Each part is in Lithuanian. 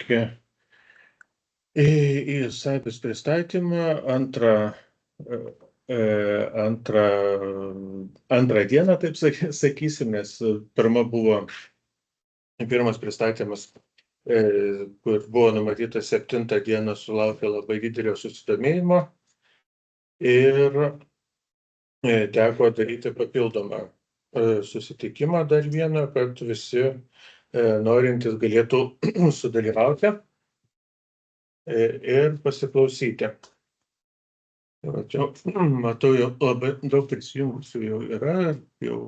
Sveiki. Į Saibis pristatymą antrą dieną, taip sakysim, nes pirmas pristatymas, kur buvo numatytas 7 dieną, sulaukė labai didelio susidomėjimo ir teko daryti papildomą susitikimą dar vieną, kad visi norintys galėtų sudalyvauti ir pasiklausyti. Matau, jau labai daug prisijungusių jau yra, jau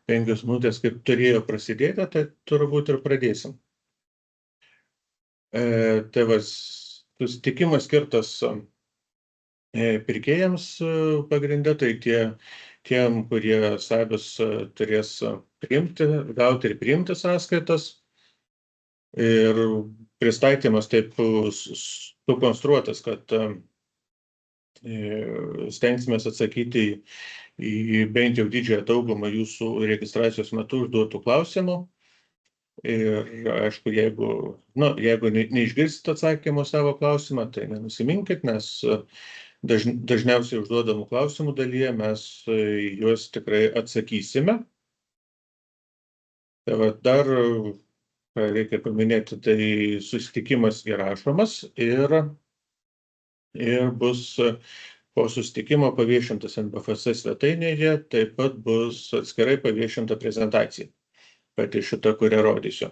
5 minutės kaip turėjo prasidėti, tai turbūt ir pradėsim. Tai susitikimas skirtas pirkėjams pagrinde, tai tiem, kurie Saibis turės gauti ir priimti sąskaitas. Ir pristatymas taip sukonstruotas, kad stengsime atsakyti į bent jau didžiąją daugumą jūsų registracijos metu užduotų klausimų. Ir aišku, jeigu neišgirsit atsakymų savo klausimą, tai nenusiminkit, nes dažniausiai užduodamų klausimų dalyje mes juos tikrai atsakysime. Tai va, dar reikia paminėti, tai susitikimas įrašomas ir bus po susitikimo paviešintas NBFS svetainėje, taip pat bus atskirai paviešinta prezentacija, pati šita, kurią rodysiu.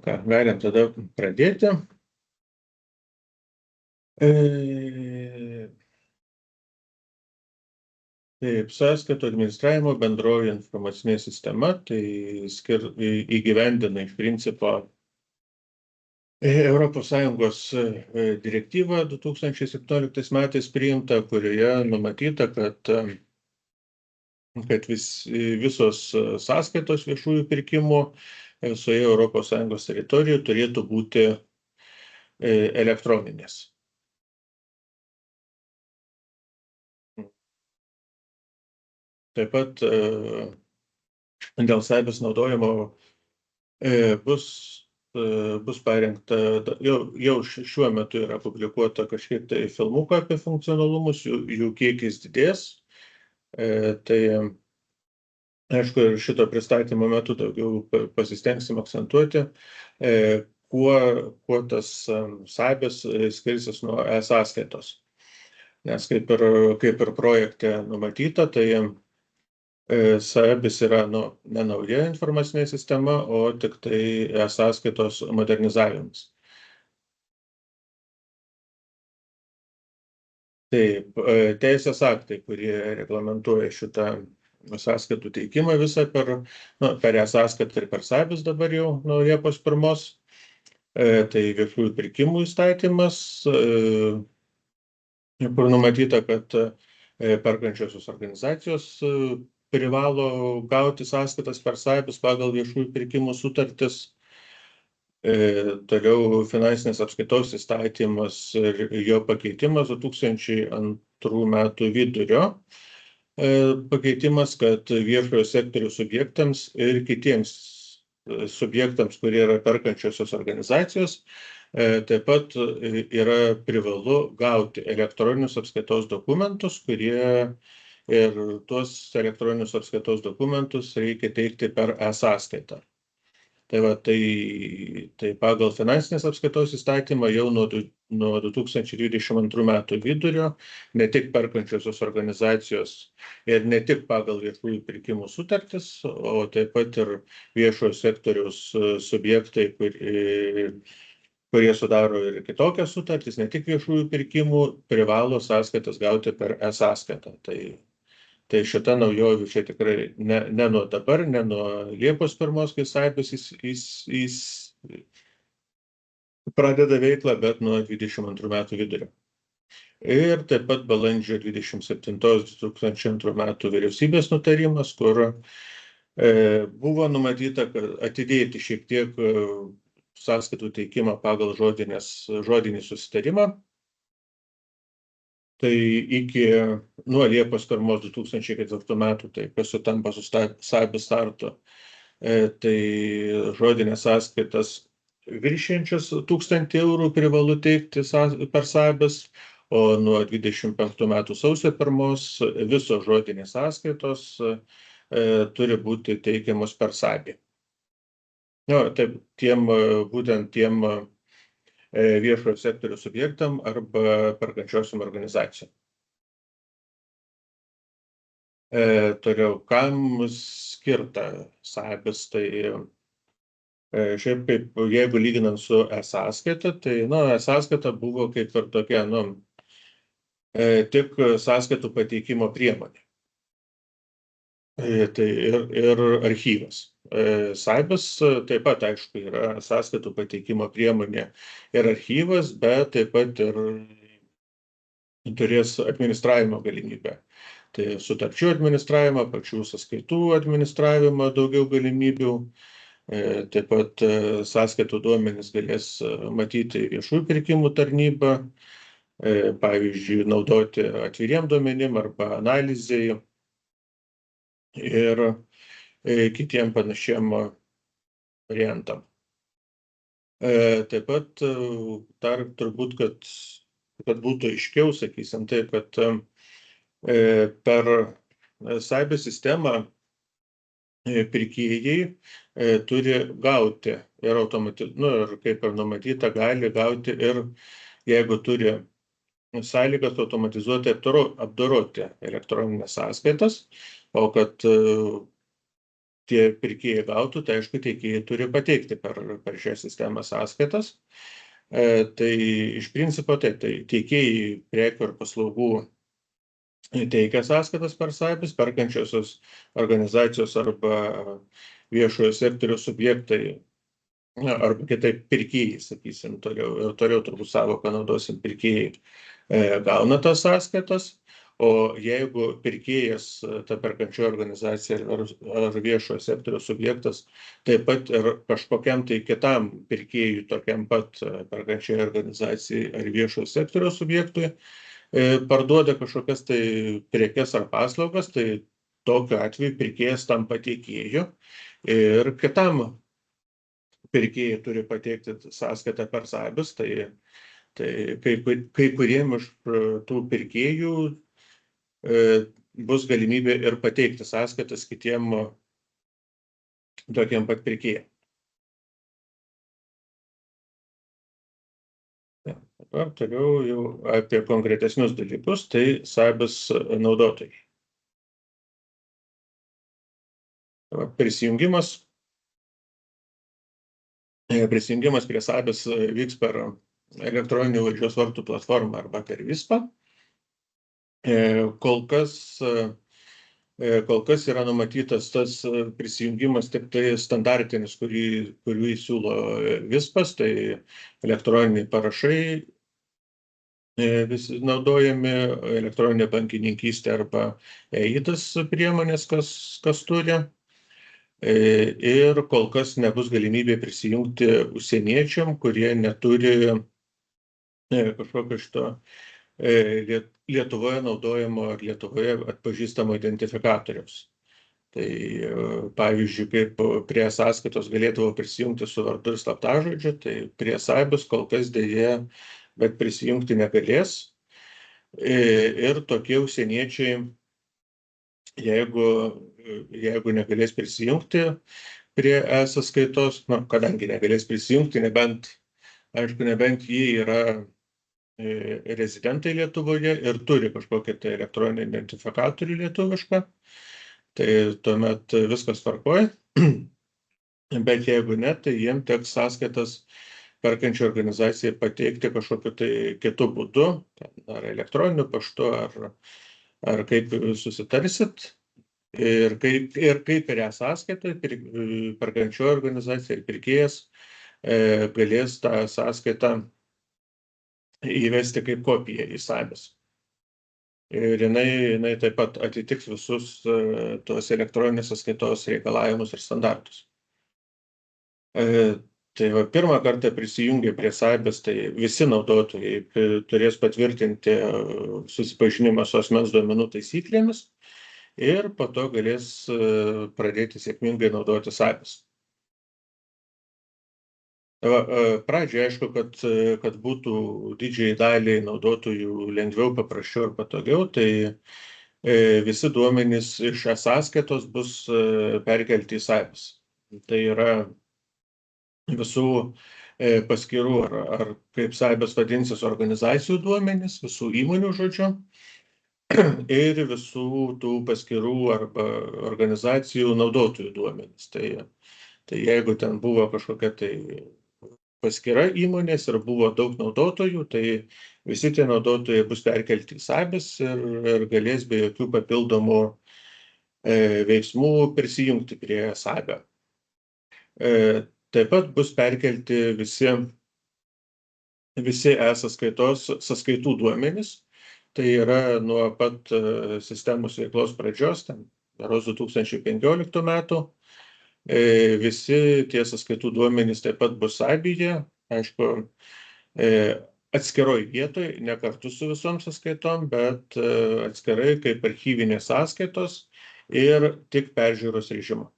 Galim tada pradėti. Taip, sąskaitų administravimo bendroji informacinė sistema, tai įgyvendina iš principo ES direktyvą 2017 metais priimta, kurioje numatyta, kad visos sąskaitos viešųjų pirkimų visoje ES teritorijoje turėtų būti elektroninės. Taip pat dėl Saibis naudojimo bus parengta, jau šiuo metu yra publikuota kažkiek tai filmukų apie funkcionalumus, jų kiekis didės. Tai aišku, ir šito pristatymo metu daugiau pasistengsim akcentuoti, kuo tas Saibis skirsis nuo e-sąskaitos. Nes kaip ir projekte numatyta, tai Saibis yra ne nauja informacinė sistema, o tik tai e-sąskaitos modernizavimas. Taip, teisės aktai, kurie reglamentuoja šitą sąskaitų teikimą visą per e-sąskaitą ir per Saibis dabar jau nuo Liepos 1. Tai viešųjų pirkimų įstatymas, kur numatyta, kad perkančiosios organizacijos privalo gauti sąskaitas per Saibis pagal viešųjų pirkimų sutartis. Toliau finansinės apskaitos įstatymas ir jo pakeitimas 2002 metų vidurio. Pakeitimas, kad viešojo sektoriaus subjektams ir kitiems subjektams, kurie yra perkančiosios organizacijos, taip pat yra privalu gauti elektroninius apskaitos dokumentus, ir tuos elektroninius apskaitos dokumentus reikia teikti per e-sąskaitą. Tai pagal finansinės apskaitos įstatymą jau nuo 2022 metų vidurio ne tik perkančiosios organizacijos ir ne tik pagal viešųjų pirkimų sutartis, o taip pat ir viešojo sektoriaus subjektai, kurie sudaro ir kitokias sutartis, ne tik viešųjų pirkimų, privalo sąskaitas gauti per e-sąskaitą. Tai šita naujovė čia tikrai ne nuo dabar, ne nuo Liepos 1, kai Saibis pradeda veiklą, bet nuo 2022 metų vidurio. Ir taip pat balandžio 27 2002 metų vyriausybės nutarimas, kur buvo numatyta, kad atidėti šiek tiek sąskaitų teikimą pagal žodinį susitarimą. Tai nuo Liepos 1 2004 metų, tai kas sutampa su SAIBS startu, tai žodinės sąskaitas viršijančias 1000 eurų privalu teikti per SAIBS, o nuo 25 metų sausio 1 visos žodinės sąskaitos turi būti teikiamos per SAIBį. Taip, būtent tiem viešojo sektorio subjektam arba perkančiosiom organizacijom. Toliau, kam skirta SAIBS, tai šiaip kaip jeigu lyginant su e-sąskaita, tai e-sąskaita buvo kaip ir tokia, tik sąskaitų pateikimo priemonė. Tai ir archyvas. SAIBS taip pat, aišku, yra sąskaitų pateikimo priemonė ir archyvas, bet taip pat ir turės administravimo galimybę. Tai sutarčių administravimą, pačių sąskaitų administravimą, daugiau galimybių. Taip pat sąskaitų duomenys galės matyti viešųjų pirkimų tarnybą, pavyzdžiui, naudoti atviriem duomenim arba analizai ir kitiem panašiem variantam. Taip pat dar turbūt, kad būtų aiškiau, sakysim taip, kad per SAIBS sistemą pirkėjai turi gauti ir ir kaip ir numatyta, gali gauti ir jeigu turi sąlygas automatizuoti apdoroti elektroninės sąskaitas, o kad tie pirkėjai gautų, tai aišku, teikėjai turi pateikti per šią sistemą sąskaitas. Tai iš principo tai teikėjai prekių ir paslaugų teikia sąskaitas per SAIBS, perkančiosios organizacijos arba viešojo sektoriaus subjektai, arba kitaip pirkėjai, sakysim, toliau turbūt savoką naudosim, pirkėjai gauna tas sąskaitas, o jeigu pirkėjas, ta perkančioji organizacija ar viešojo sektoriaus subjektas, taip pat ir kažkokiam tai kitam pirkėjui, tokiam pat perkančioji organizacijai ar viešojo sektoriaus subjektui, parduoda kažkokias tai prekes ar paslaugas, tai tokiu atveju pirkėjas tampa tiekėju ir kitam pirkėjai turi pateikti sąskaitą per SAIBS, tai kai kuriem iš tų pirkėjų bus galimybė ir pateikti sąskaitas kitiem tokiem pat pirkėjam. Dabar toliau jau apie konkretesnius dalykus, tai SAIBS naudotojai. Prisijungimas prie SAIBS vyks per elektroninių valdžios vartų platformą arba per VISPą. Kol kas yra numatytas tas prisijungimas tik tai standartinis, kurį siūlo VISPas, tai elektroniniai parašai visi naudojami, elektroninė bankininkystė arba EIDAS priemonės, kas turi. Ir kol kas nebus galimybė prisijungti užsieniečiam, kurie neturi kažkokio šito Lietuvoje naudojamo ar Lietuvoje atpažįstamo identifikatoriaus. Tai pavyzdžiui, kaip prie sąskaitos galėdavo prisijungti su vardu ir slaptažodžiu, tai prie SAIBS kol kas deja, bet prisijungti negalės. Ir tokie užsieniečiai, jeigu negalės prisijungti prie e-sąskaitos, kadangi negalės prisijungti, nebent jie yra rezidentai Lietuvoje ir turi kažkokią tai elektroninį identifikatorių lietuvišką, tai tuomet viskas tvarkoja. Bet jeigu ne, tai jiem teks sąskaitas perkančiai organizacijai pateikti kažkokiu tai kitu būdu, ar elektroniniu paštu, ar kaip susitarsit. Ir kaip ir e-sąskaitą, perkančioji organizacija ir pirkėjas galės tą sąskaitą įvesti kaip kopiją į SAIBS. Ir jinai taip pat atitiks visus tos elektroninės sąskaitos reikalavimus ir standartus. Tai va, pirmą kartą prisijungę prie Saibės, tai visi naudotojai turės patvirtinti susipažinimą su asmens duomenų taisyklėmis ir po to galės pradėti sėkmingai naudoti Saibės. Pradžioje aišku, kad būtų didžiai daliai naudotojų lengviau, paprasčiau ir patogiau, tai visi duomenys iš sąskaitos bus perkelti į Saibės. Tai yra visų paskirų ar kaip Saibės vadinsis organizacijų duomenys, visų įmonių žodžiu, ir visų tų paskirų arba organizacijų naudotojų duomenys. Tai jeigu ten buvo kažkokia tai paskira įmonės ir buvo daug naudotojų, tai visi tie naudotojai bus perkelti į Saibės ir galės be jokių papildomų veiksmų prisijungti prie Saibę. Taip pat bus perkelti visi sąskaitų duomenys, tai yra nuo pat sistemos veiklos pradžios, ten berods 2015 metų. Visi tie sąskaitų duomenys taip pat bus Saibėje, aišku, atskiroj vietoj, ne kartu su visom sąskaitom, bet atskirai kaip archyvinės sąskaitos ir tik peržiūros režimo.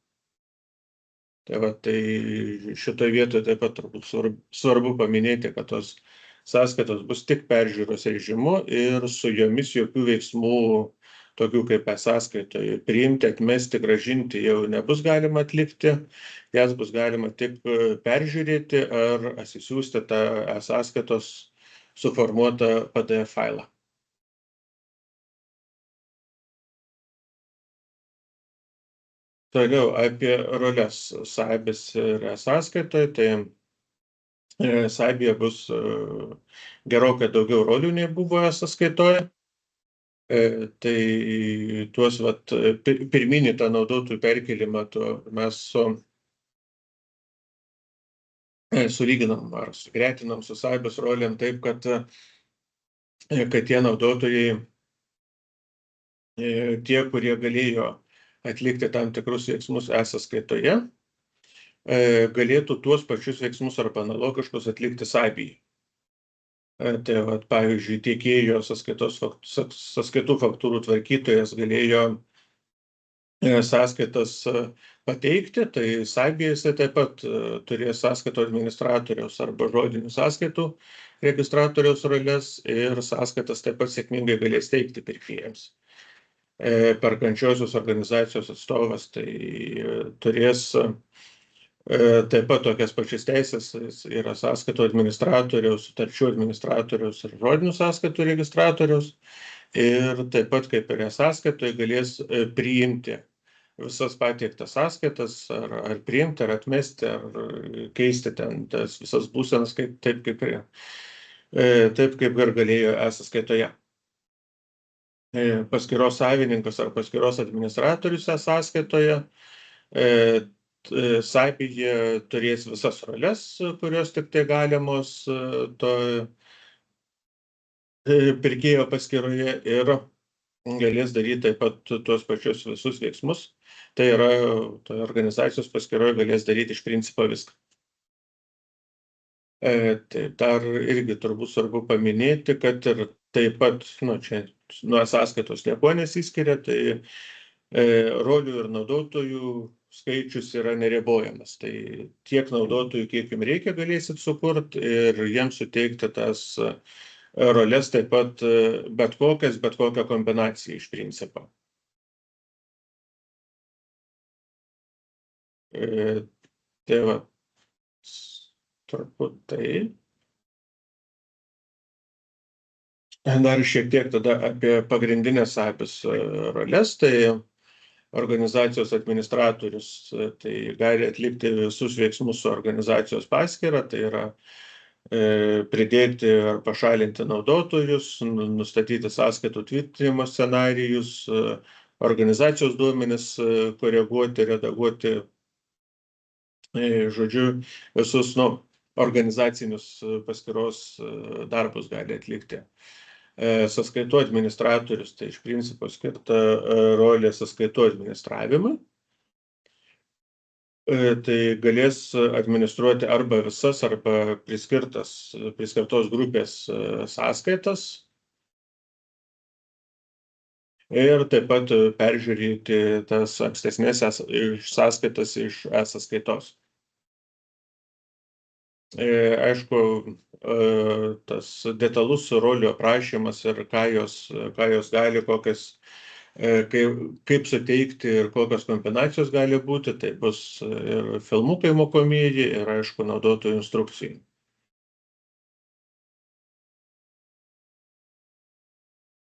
Tai va, tai šitoje vietoje taip pat turbūt svarbu paminėti, kad tos sąskaitos bus tik peržiūros režimu ir su jomis jokių veiksmų tokių kaip sąskaitoje priimti, atmesti, grąžinti jau nebus galima atlikti, jas bus galima tik peržiūrėti ar atsisiųsti tą sąskaitos suformuotą PDF failą. Toliau apie roles Saibės ir sąskaitoje, tai Saibėje bus gerokai daugiau rolių nei buvo sąskaitoje. Tai tuos pirminį tą naudotojų perkelimą mes sulyginam ar sugretinam su Saibės rolėm taip, kad tie naudotojai, tie, kurie galėjo atlikti tam tikrus veiksmus sąskaitoje, galėtų tuos pačius veiksmus arba analogiškus atlikti Saibėje. Tai pavyzdžiui, tiekėjo sąskaitų faktūrų tvarkytojas galėjo sąskaitas pateikti, tai Saibėje jisai taip pat turės sąskaitų administratoriaus arba žodinių sąskaitų registratoriaus roles ir sąskaitas taip pat sėkmingai galės teikti pirkėjams. Perkančiosios organizacijos atstovas tai turės taip pat tokias pačias teisės, yra sąskaitų administratoriaus, sutarčių administratoriaus ir žodinių sąskaitų registratoriaus. Ir taip pat kaip ir sąskaitoje galės priimti visas pateiktas sąskaitas, ar priimti, ar atmesti, ar keisti ten tas visas būsenas, taip kaip ir galėjo sąskaitoje. Paskyros savininkas ar paskyros administratorius sąskaitoje Saibėje turės visas roles, kurios tik tai galimos to pirkėjo paskyroje ir galės daryti taip pat tuos pačius visus veiksmus. Tai yra, toje organizacijos paskyroje galės daryti iš principo viską. Tai dar irgi turbūt svarbu paminėti, kad ir taip pat, čia nuo sąskaitos niekuo nesiskiria, tai rolių ir naudotojų skaičius yra neribojamas. Tai tiek naudotojų, kiek jums reikia, galėsit sukurti ir jiems suteikti tas roles taip pat bet kokią kombinaciją iš principo. Tai va, turbūt tai. Dar šiek tiek tada apie pagrindinės Saibės roles. Tai organizacijos administratorius tai gali atlikti visus veiksmus su organizacijos paskyra, tai yra pridėti ar pašalinti naudotojus, nustatyti sąskaitų tvirtinimo scenarijus, organizacijos duomenis koreguoti, redaguoti, žodžiu, visus organizacinius paskyros darbus gali atlikti. Sąskaitų administratorius, tai iš principo skirta rolė sąskaitų administravimui. Tai galės administruoti arba visas, arba priskirtos grupės sąskaitas ir taip pat peržiūrėti tas ankstesnės sąskaitas iš e-sąskaitos. Aišku, tas detalus rolių aprašymas ir ką jos gali, kaip suteikti ir kokios kombinacijos gali būti, tai bus ir filmukai mokomieji, ir aišku, naudotojų instrukcijai.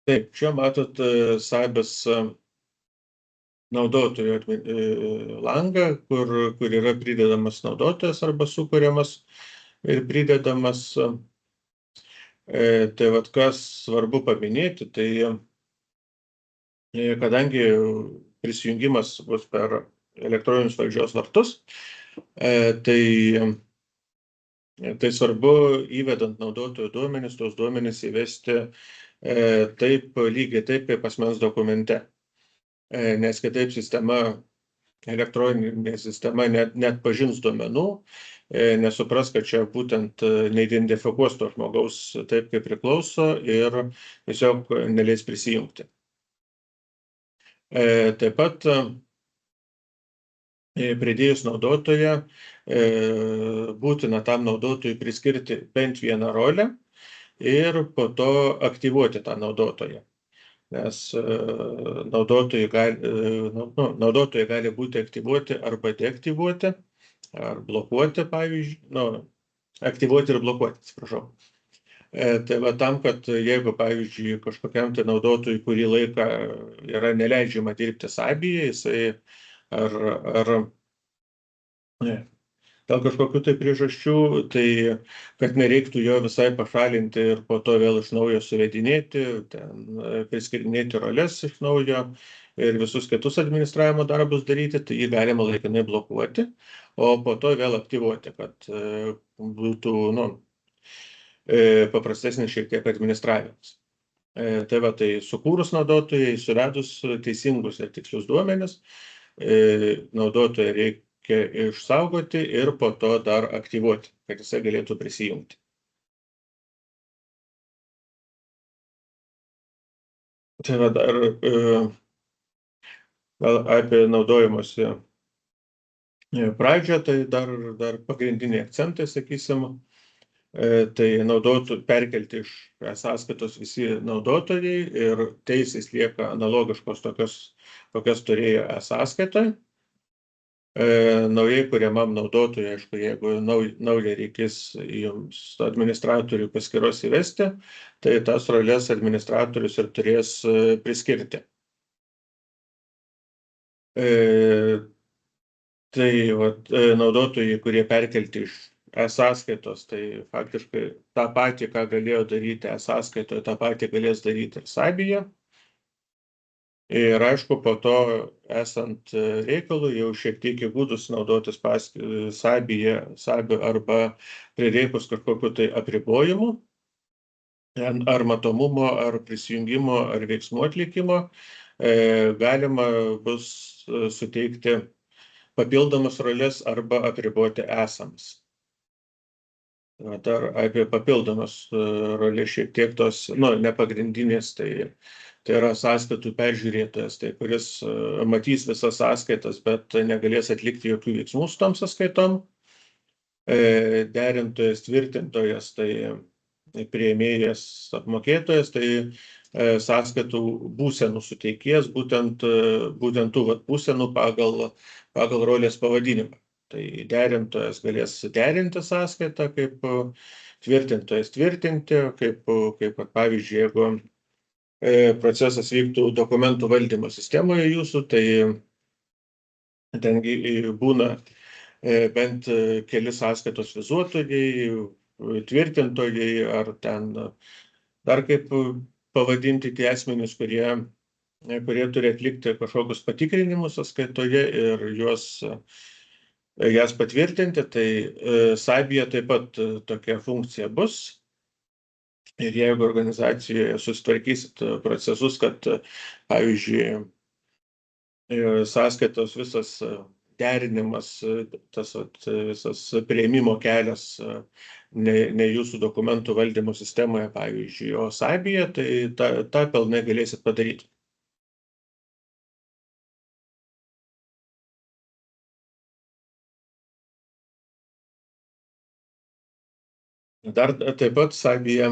Taip, čia matot Sabis naudotojo langą, kur yra pridedamas naudotojas arba sukuriamas ir pridedamas. Tai vat kas svarbu paminėti, tai kadangi prisijungimas bus per elektroninius valdžios vartus, tai svarbu įvedant naudotojų duomenis, tos duomenis įvesti lygiai taip, kaip asmens dokumente. Nes kitaip elektroninė sistema net pažins duomenų, nesupras, kad čia būtent neidentifikuos to žmogaus taip, kaip priklauso ir tiesiog neleis prisijungti. Taip pat pridėjus naudotoją, būtina tam naudotojui priskirti bent vieną rolę ir po to aktyvuoti tą naudotoją. Nes naudotojai gali būti aktyvuoti arba deaktyvuoti, ar blokuoti, pavyzdžiui, aktyvuoti ir blokuoti, atsiprašau. Tai va tam, kad jeigu, pavyzdžiui, kažkokiam tai naudotojui kurį laiką yra neleidžiama dirbti Sabyje, jisai dėl kažkokių tai priežasčių, tai kad nereiktų jo visai pašalinti ir po to vėl iš naujo suvedinėti, priskirinėti roles iš naujo ir visus kitus administravimo darbus daryti, tai jį galima laikinai blokuoti, o po to vėl aktyvuoti, kad būtų paprastesnis šiek tiek administravimas. Tai va, tai sukūrus naudotojai, suvedus teisingus ir tikslius duomenis, naudotoją reikia išsaugoti ir po to dar aktyvuoti, kad jisai galėtų prisijungti. Tai va dar apie naudojimosi pradžią, tai dar pagrindiniai akcentai, sakysim, tai perkelti iš sąskaitos visi naudotojai ir teisės lieka analogiškos tokios, kokias turėjo sąskaitoje. Naujai kuriamam naudotojui, aišku, jeigu naują reikės jums administratorių paskyros įvesti, tai tas roles administratorius ir turės priskirti. Tai naudotojai, kurie perkelti iš sąskaitos, tai faktiškai tą patį, ką galėjo daryti sąskaitoje, tą patį galės daryti ir Sabyje. Ir aišku, po to esant reikalui, jau šiek tiek įgudus naudotis Sabyje arba prireikus kažkokiu tai apribojimu, ar matomumo, ar prisijungimo, ar veiksmų atlikimo, galima bus suteikti papildomas roles arba apriboti esamas. Dar apie papildomas rolės šiek tiek tos, nepagrindinės, tai yra sąskaitų peržiūrėtojas, tai kuris matys visas sąskaitas, bet negalės atlikti jokių veiksmų su tom sąskaitom. Derintojas, tvirtintojas, tai priėmėjas, apmokėtojas, tai sąskaitų būsenų suteikėjas, būtent tų būsenų pagal rolės pavadinimą. Tai derintojas galės derinti sąskaitą, kaip tvirtintojas tvirtinti, kaip pavyzdžiui, jeigu procesas vyktų dokumentų valdymo sistemoje jūsų, tai ten būna bent keli sąskaitos vizuotojai, tvirtintojai, ar ten dar kaip pavadinti tie asmenys, kurie turi atlikti kažkokius patikrinimus sąskaitoje ir jas patvirtinti, tai Sabyje taip pat tokia funkcija bus. Ir jeigu organizacijoje susitvarkysit procesus, kad, pavyzdžiui, sąskaitos visas derinimas, tas visas priėmimo kelias ne jūsų dokumentų valdymo sistemoje, pavyzdžiui, o SAIByje, tai tą pilnai galėsit padaryti. Dar taip pat SAIByje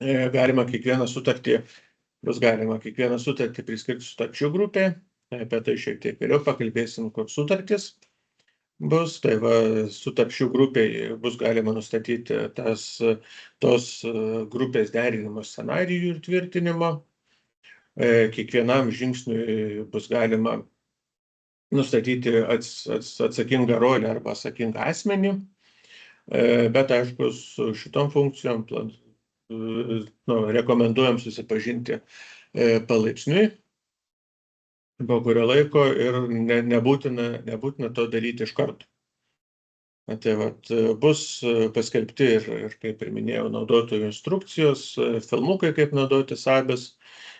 bus galima kiekvieną sutartį priskirti sutarčių grupė. Apie tai šiek tiek vėliau pakalbėsim, kur sutartis bus. Tai va, sutarčių grupėje bus galima nustatyti tos grupės derinimo scenarijų ir tvirtinimo. Kiekvienam žingsniui bus galima nustatyti atsakingą rolę arba atsakingą asmenį. Bet aišku, su šitom funkcijom rekomenduojam susipažinti palaipsniui, po kurio laiko ir nebūtina to daryti iš karto. Tai vat, bus paskelbti ir kaip ir minėjau, naudotojų instrukcijos, filmukai, kaip naudoti SAIBes,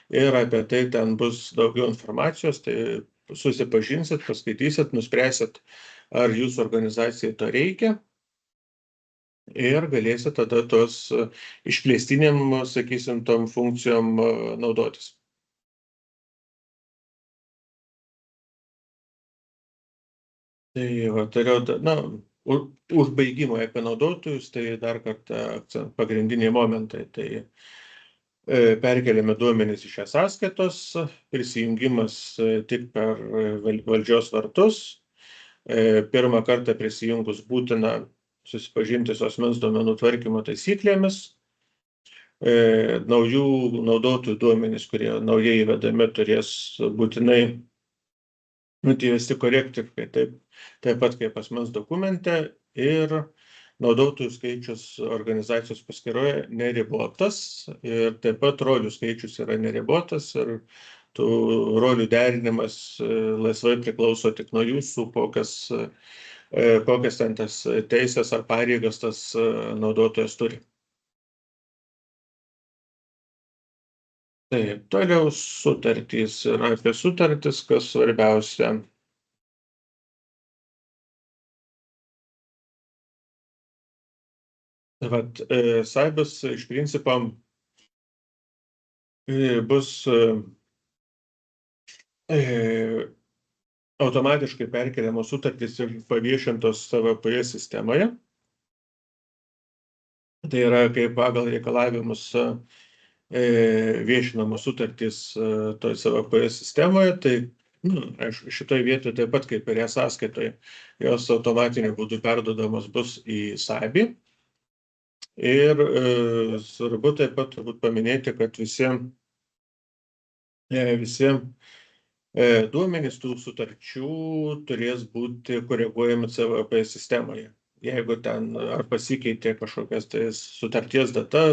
ir apie tai ten bus daugiau informacijos, tai susipažinsit, paskaitysit, nuspręsit, ar jūsų organizacijai to reikia. Ir galėsit tada tos išplėstiniam, sakysim, tom funkcijom naudotis. Tai va, užbaigimo apie naudotojus, tai dar kartą pagrindiniai momentai. Tai perkeliami duomenys iš e-sąskaitos, prisijungimas tik per valdžios vartus. Pirmą kartą prisijungus būtina susipažinti su asmens duomenų tvarkymo taisyklėmis. Naujų naudotojų duomenys, kurie naujai įvedami, turės būtinai įvesti korektiškai, taip pat kaip asmens dokumente, ir naudotojų skaičius organizacijos paskyroje neribotas, ir taip pat rolių skaičius yra neribotas, ir tų rolių derinimas laisvai priklauso tik nuo jūsų, kokias ten tas teisės ar pareigas tas naudotojas turi. Taip, toliau sutartys. Ir apie sutartis, kas svarbiausia. Vat, SAIBas iš principo bus automatiškai perkeliamos sutartys ir paviešintos CVPS sistemoje. Tai yra, kaip pagal reikalavimus viešinamos sutartys toj CVPS sistemoje, tai šitoje vietoje taip pat kaip ir e-sąskaitoje, jos automatiniu būdu perduodamos bus į SAIBį. Ir svarbu taip pat turbūt paminėti, kad visi duomenys tų sutarčių turės būti koreguojami CVPS sistemoje. Jeigu ten ar pasikeitė kažkokias tai sutarties data,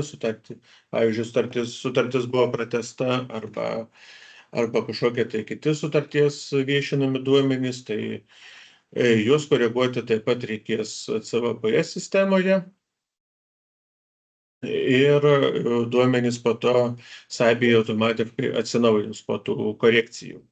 pavyzdžiui, sutartis buvo pratęsta arba kažkokie tai kiti sutarties viešinami duomenys, tai juos koreguoti taip pat reikės CVPS sistemoje. Ir duomenys po to SAIByje automatiškai atsinaujins po tų korekcijų.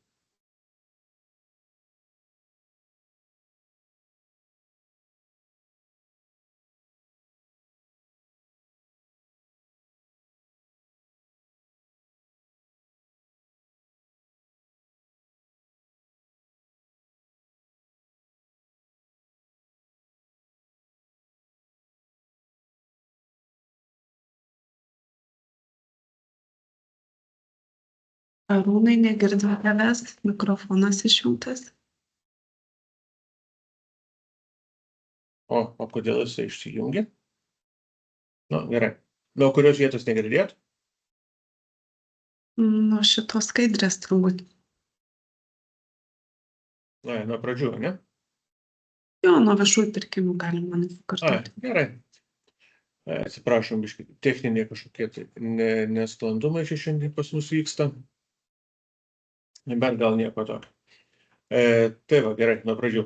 Arūnai, negirdim tavęs, mikrofonas išjungtas. O kodėl jisai išsijungia? Gerai. Nuo kurios vietos negirdėt? Nuo šitos skaidrės turbūt. Nuo pradžių, ne? Jo, nuo viešųjų pirkimų galima pakartoti. Gerai. Atsiprašom, biškį, techniniai kažkokie tai nesklandumai čia šiandien pas mus vyksta. Bet gal nieko tokio. Tai va, gerai, nuo pradžių.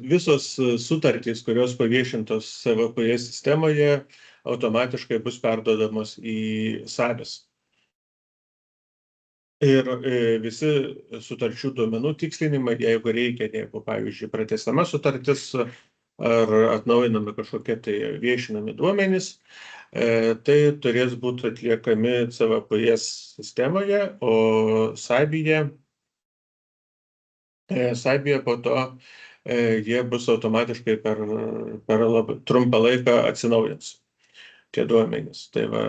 Visos sutartys, kurios paviešintos CVPS sistemoje, automatiškai bus perduodamos į SAIBes. Ir visi sutarčių duomenų tikslinimai, jeigu reikia, jeigu, pavyzdžiui, pratęsiama sutartis ar atnaujinami kažkokie tai viešinami duomenys, tai turės būti atliekami CVPS sistemoje, o Sabija po to jie bus automatiškai per labai trumpą laiką atsinaujins tie duomenys. Tai va,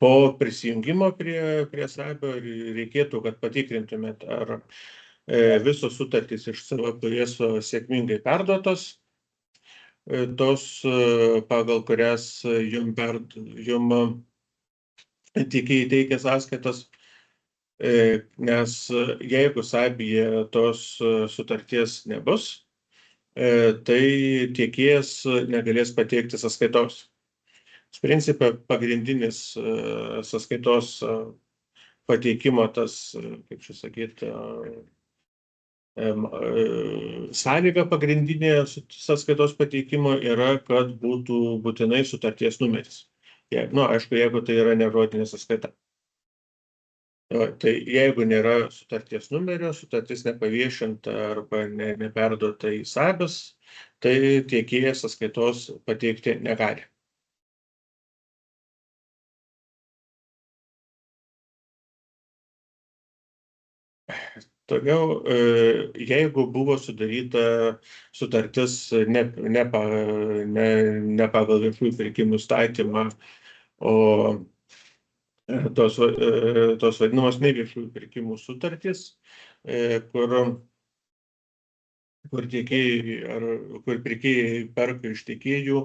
po prisijungimo prie Sabio reikėtų, kad patikrintumėt, ar visos sutartys iš CVPS sėkmingai perduotos, tos, pagal kurias jum tiekėjai teikia sąskaitas, nes jeigu Sabija tos sutarties nebus, tai tiekėjas negalės pateikti sąskaitos. Principe pagrindinis sąskaitos pateikimo tas, kaip čia sakyti, sąlyga pagrindinė sąskaitos pateikimo yra, kad būtų būtinai sutarties numeris. Aišku, jeigu tai yra nežodinė sąskaita. Tai jeigu nėra sutarties numerio, sutartis nepaviešinta arba neperduota į Sabis, tai tiekėjas sąskaitos pateikti negali. Toliau, jeigu buvo sudaryta sutartis ne pagal viešųjų pirkimų įstatymą, o tos vadinamos neviešųjų pirkimų sutartys, kur pirkėjai perka iš tiekėjų,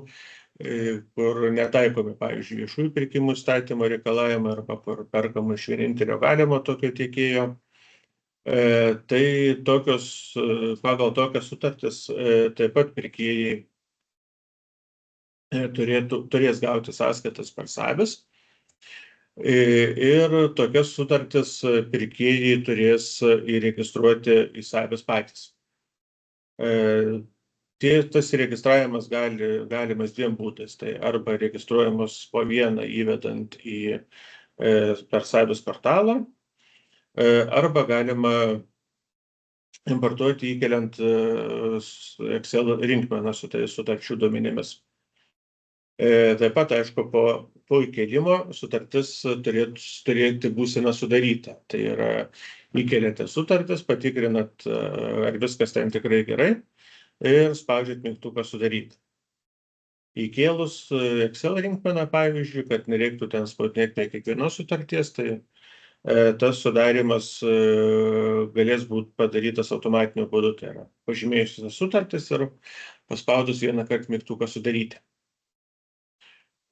kur netaikomi, pavyzdžiui, viešųjų pirkimų įstatymo reikalavimai arba kur perkama iš vienintelio galimo tokio tiekėjo. Tai pagal tokias sutartis taip pat pirkėjai turės gauti sąskaitas per Sabis ir tokias sutartis pirkėjai turės įregistruoti į Sabis patys. Tas registravimas galimas dviem būdais, tai arba registruojamos po vieną įvedant per Sabis portalą, arba galima importuoti įkeliant Excel rinkmeną su tais sutarčių duomenimis. Taip pat, aišku, po įkelimo sutartis turėti būseną sudaryta. Tai yra, įkeliate sutartis, patikrinat, ar viskas ten tikrai gerai ir spaudžiat mygtuką sudaryti. Įkėlus Excel rinkmeną, pavyzdžiui, kad nereiktų ten spaudinėti prie kiekvienos sutarties, tai tas sudarimas galės būti padarytas automatiniu būdu, tai yra pažymėjus visas sutartis ir paspaudus vieną kartą mygtuką sudaryti.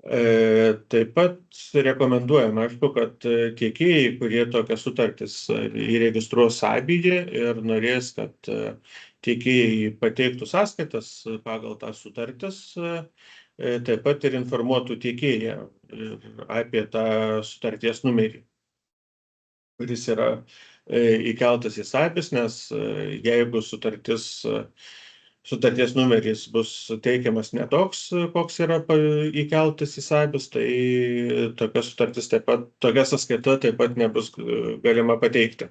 Taip pat rekomenduojama, aišku, kad tiekėjai, kurie tokias sutartis įregistruos Sabije ir norės, kad tiekėjai pateiktų sąskaitas pagal tas sutartis, taip pat ir informuotų tiekėją apie tą sutarties numerį, kuris yra įkeltas į Sabis, nes jeigu sutarties numeris bus teikiamas ne toks, koks yra įkeltas į Sabis, tai tokia sąskaita taip pat nebus galima pateikti.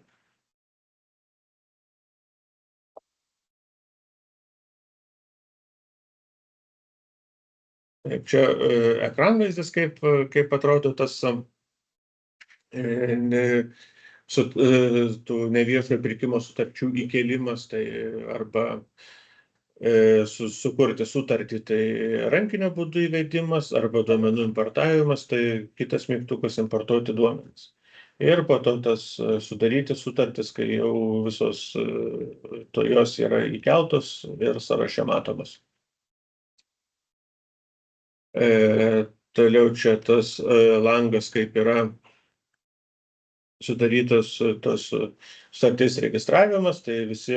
Taip, čia ekranvaizdis, kaip atrodo tas tų neviešojo pirkimo sutarčių įkėlimas, tai arba sukurti sutartį, tai rankinio būdu įvedimas, arba duomenų importavimas, tai kitas mygtukas importuoti duomenis. Ir po to tas sudaryti sutartis, kai jau visos jos yra įkeltos ir sąraše matomos. Toliau čia tas langas, kaip yra sudarytas tos sutarties registravimas, tai visi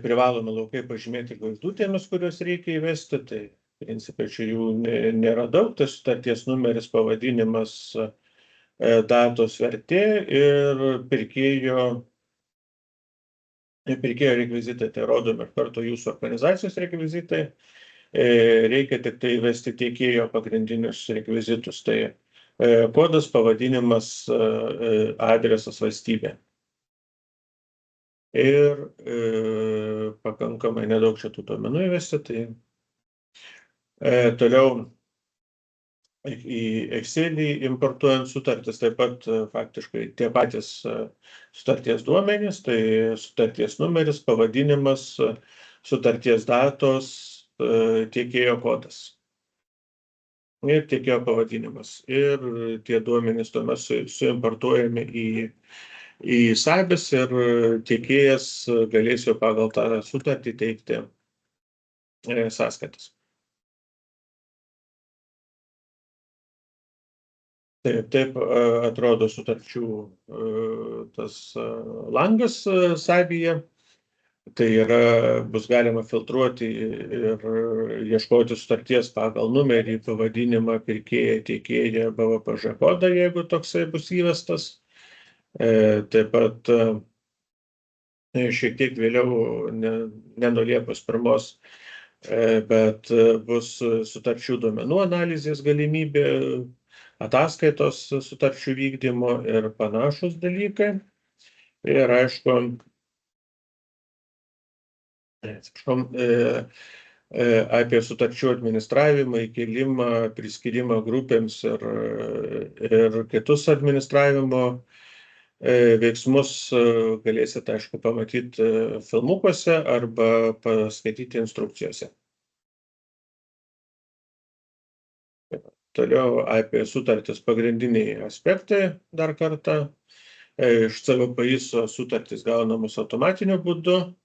privalomi laukai pažymėti žvaigždutėmis, kuriuos reikia įvesti, tai principai čia jų nėra daug, tai sutarties numeris, pavadinimas, datos vertė ir pirkėjo rekvizitai, tai rodomi iš karto jūsų organizacijos rekvizitai, reikia tik tai įvesti tiekėjo pagrindinius rekvizitus, tai kodas, pavadinimas, adresas valstybė. Ir pakankamai nedaug čia tų duomenų įvesti, tai toliau į Excelį importuojant sutartis, taip pat faktiškai tie patys sutarties duomenys, tai sutarties numeris, pavadinimas, sutarties datos, tiekėjo kodas ir tiekėjo pavadinimas. Ir tie duomenys tuomet suimportuojami į Sybis ir tiekėjas galės jau pagal tą sutartį teikti sąskaitas. Taip atrodo sutarčių tas langas Sybyje. Tai yra, bus galima filtruoti ir ieškoti sutarties pagal numerį, pavadinimą, pirkėją, tiekėją, BVPŽ kodą, jeigu toksai bus įvestas. Taip pat šiek tiek vėliau, ne nuo Liepos 1, bet bus sutarčių duomenų analizės galimybė, ataskaitos sutarčių vykdymo ir panašus dalykai. Ir aišku, apie sutarčių administravimą, įkėlimą, priskyrimą grupėms ir kitus administravimo veiksmus galėsite, aišku, pamatyti filmukuose arba paskaityti instrukcijose. Toliau apie sutartis pagrindiniai aspektai dar kartą. Iš CVPISO sutartis gaunamos automatiniu būdu.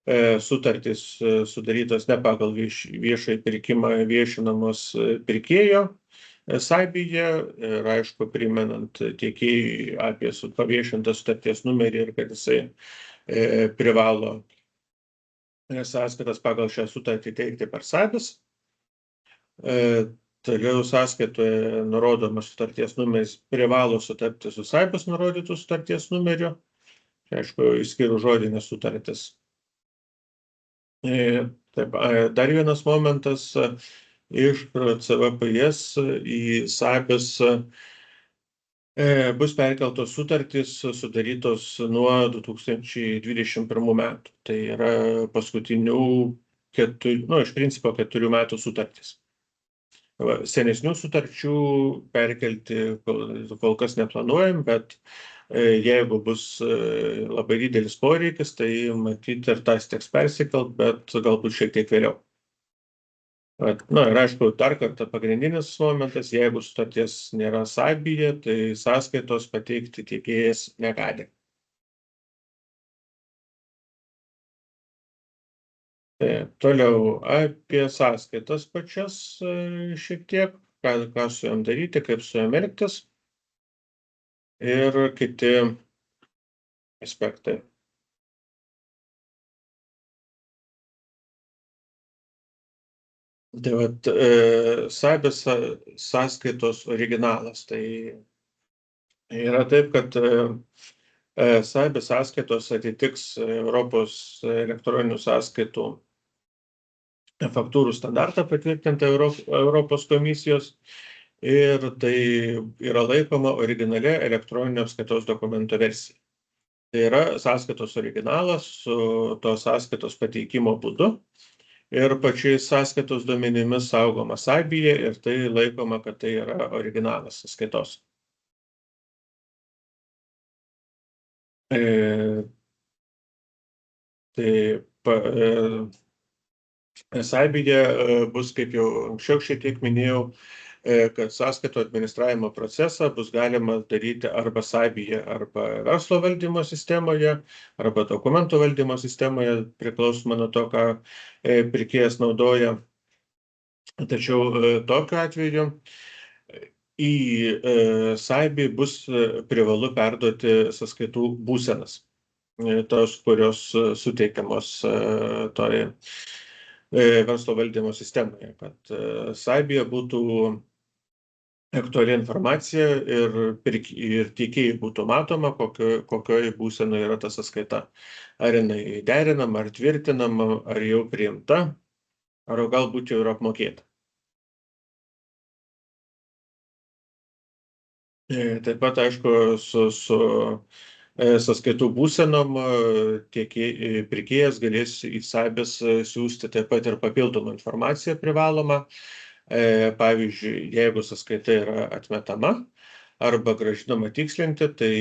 Sutartys sudarytos ne pagal viešąjį pirkimą viešinamos pirkėjo Sybyje ir aišku, primenant tiekėjui apie paviešintą sutarties numerį ir kad jisai privalo sąskaitas pagal šią sutartį teikti per Sybis. Toliau sąskaitoje nurodomas sutarties numeris privalo sutapti su Sybis nurodytų sutarties numeriu. Aišku, išskyrus žodinės sutartis. Taip, dar vienas momentas, iš CVPS į Sybis bus perkeltos sutartys sudarytos nuo 2021 metų. Tai yra paskutinių iš principo 4 metų sutartys. Senesnių sutarčių perkelti kol kas neplanuojam, bet jeigu bus labai didelis poreikis, tai matyti ir tas teks persikelt, bet galbūt šiek tiek vėliau. Ir aišku, dar kartą pagrindinis momentas, jeigu sutarties nėra Sybyje, tai sąskaitos pateikti tiekėjas negali. Toliau apie sąskaitas pačias šiek tiek, ką su jom daryti, kaip su jom elgtis ir kiti aspektai. Tai vat Sybis sąskaitos originalas. Tai yra taip, kad Sybis sąskaitos atitiks Europos elektroninių sąskaitų faktūrų standartą patvirtintą Europos komisijos ir tai yra laikoma originalia elektroninio apskaitos dokumento versija. Tai yra sąskaitos originalas su tos sąskaitos pateikimo būdu ir pačiais sąskaitos duomenimis saugoma Sybyje ir tai laikoma, kad tai yra originalas sąskaitos. Sybyje bus, kaip jau anksčiau šiek tiek minėjau, kad sąskaitų administravimo procesą bus galima daryti arba Sybyje, arba verslo valdymo sistemoje, arba dokumentų valdymo sistemoje, priklausomai nuo to, ką pirkėjas naudoja. Tačiau tokiu atveju į Sybį bus privalu perduoti sąskaitų būsenas, tos, kurios suteikiamos toje verslo valdymo sistemoje, kad Sybyje būtų aktuali informacija ir tiekėjai būtų matoma, kokioje būsenoje yra ta sąskaita. Ar jinai derinama, ar tvirtinama, ar jau priimta, ar galbūt jau yra apmokėta. Taip pat, aišku, su sąskaitų būsenom pirkėjas galės į SABIS siūsti taip pat ir papildomą informaciją privalomą. Pavyzdžiui, jeigu sąskaita yra atmetama arba grąžinama tikslinti, tai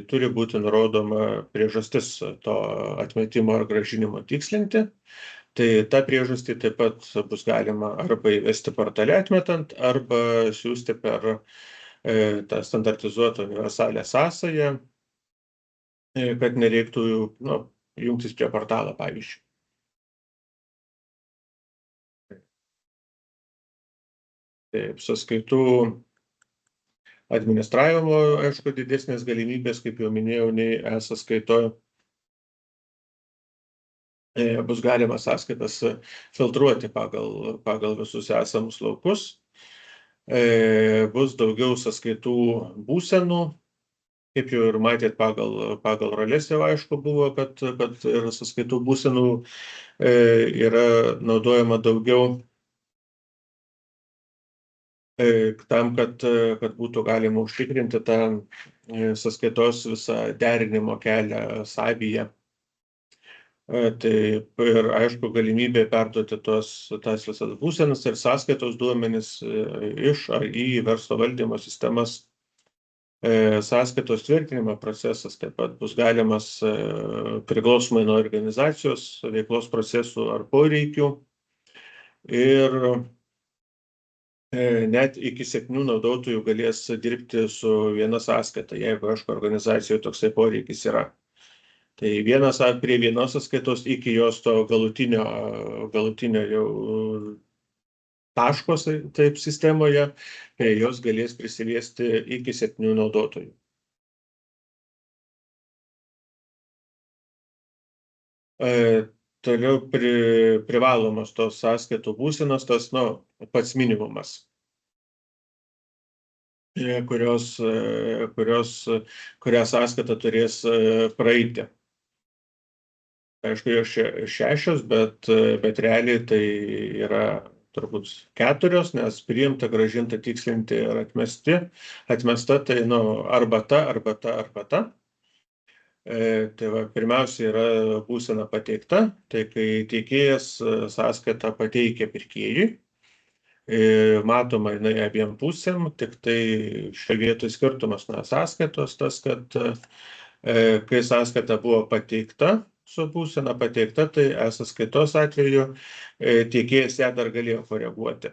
turi būti nurodoma priežastis to atmetimo ar grąžinimo tikslinti. Tai tą priežastį taip pat bus galima arba įvesti portale atmetant, arba siūsti per tą standartizuotą universalią sąsają, kad nereiktų jungtis prie portalo, pavyzdžiui. Taip, sąskaitų administravimo, aišku, didesnės galimybės, kaip jau minėjau, nei e-sąskaitoje. Bus galima sąskaitas filtruoti pagal visus esamus laukus. Bus daugiau sąskaitų būsenų, kaip jau ir matėt pagal roles jau aišku buvo, kad ir sąskaitų būsenų yra naudojama daugiau tam, kad būtų galima užtikrinti tą sąskaitos visą derinimo kelią SABIje. Taip, ir aišku, galimybė perduoti tas visas būsenas ir sąskaitos duomenis iš ar į verslo valdymo sistemas. Sąskaitos tvirtinimo procesas taip pat bus galimas priklausomai nuo organizacijos, veiklos procesų ar poreikių. Ir net iki 7 naudotojų galės dirbti su viena sąskaita, jeigu, aišku, organizacijoje toksai poreikis yra. Tai prie vienos sąskaitos iki jos to galutinio jau taškos, taip, sistemoje, prie jos galės prisiliesti iki 7 naudotojų. Toliau privalomos tos sąskaitų būsenos, tas, pats minimumas, kurią sąskaitą turės praeiti. Aišku, jos 6, bet realiai tai yra turbūt 4, nes priimta, grąžinta, tikslinti ir atmesta, tai arba ta. Tai va, pirmiausia yra būsena pateikta, tai kai teikėjas sąskaitą pateikia pirkėjui, matoma jinai abiem pusėm, tik tai šioje vietoje skirtumas nuo sąskaitos tas, kad kai sąskaita buvo pateikta, su būsena pateikta, tai e-sąskaitos atveju tiekėjas ją dar galėjo koreguoti.